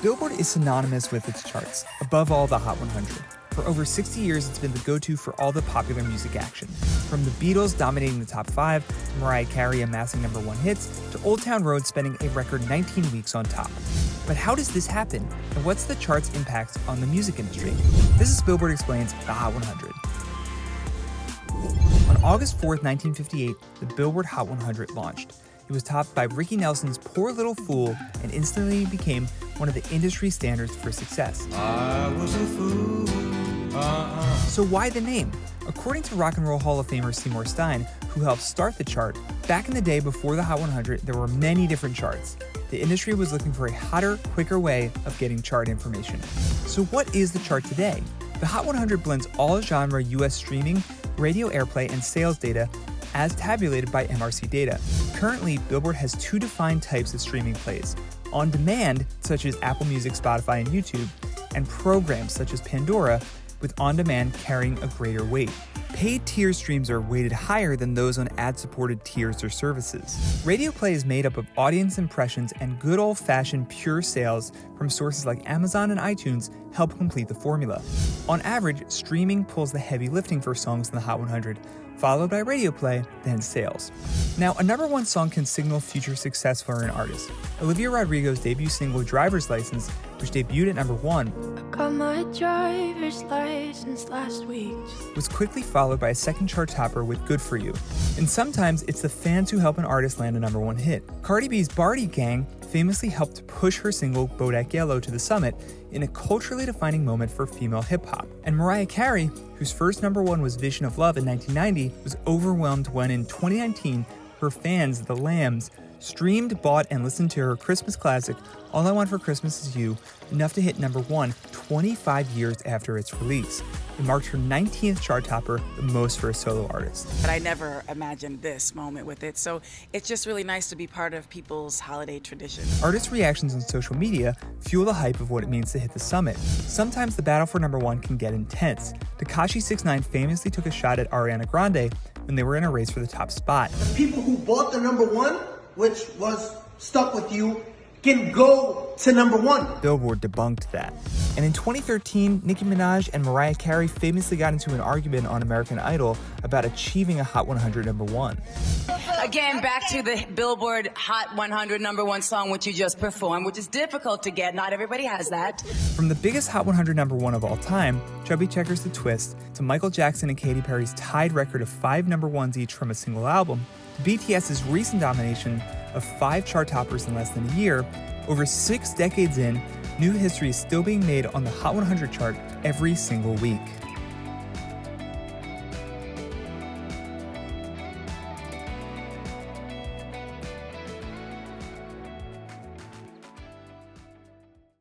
Billboard is synonymous with its charts, above all the Hot 100. For over 60 years, it's been the go-to for all the popular music action. From the Beatles dominating the top 5, to Mariah Carey amassing #1 hits, to Old Town Road spending a record 19 weeks on top. But how does this happen, and what's the chart's impact on the music industry? This is Billboard Explains the Hot 100. On August 4th, 1958, the Billboard Hot 100 launched. It was topped by Ricky Nelson's Poor Little Fool and instantly became one of the industry standards for success. I was a fool. So why the name? According to Rock and Roll Hall of Famer Seymour Stein, who helped start the chart, back in the day before the Hot 100, there were many different charts. The industry was looking for a hotter, quicker way of getting chart information. So what is the chart today? The Hot 100 blends all genre US streaming, radio airplay, and sales data as tabulated by MRC data. Currently, Billboard has two defined types of streaming plays: on demand, such as Apple Music, Spotify, and YouTube, and programs such as Pandora, with on demand carrying a greater weight. Paid tier streams are weighted higher than those on ad-supported tiers or services. Radio play is made up of audience impressions, and good old-fashioned pure sales from sources like Amazon and iTunes help complete the formula. On average, streaming pulls the heavy lifting for songs in the Hot 100, followed by radio play, then sales. Now, a #1 song can signal future success for an artist. Olivia Rodrigo's debut single, Driver's License, which debuted at #1, Got my driver's license last week. was quickly followed by a second chart topper with Good For You. And sometimes it's the fans who help an artist land a #1 hit. Cardi B's Barty Gang famously helped push her single Bodak Yellow to the summit in a culturally defining moment for female hip-hop. And Mariah Carey, whose first #1 was Vision of Love in 1990, was overwhelmed when in 2019, her fans, the Lambs, streamed, bought, and listened to her Christmas classic, All I Want for Christmas Is You, enough to hit #1 25 years after its release. It marked her 19th chart topper, the most for a solo artist. But I never imagined this moment with it, so it's just really nice to be part of people's holiday tradition. Artists' reactions on social media fuel the hype of what it means to hit the summit. Sometimes the battle for #1 can get intense. Tekashi 6ix9ine famously took a shot at Ariana Grande when they were in a race for the top spot. People who bought the #1, which was Stuck With You, can go to #1. Billboard debunked that. And in 2013, Nicki Minaj and Mariah Carey famously got into an argument on American Idol about achieving a Hot 100 #1. Again, back to the Billboard Hot 100 #1 song, which you just performed, which is difficult to get. Not everybody has that. From the biggest Hot 100 #1 of all time, Chubby Checkers The Twist, to Michael Jackson and Katy Perry's tied record of 5 #1s each from a single album, to BTS's recent domination of 5 chart toppers in less than a year, over 6 decades in, new history is still being made on the Hot 100 chart every single week.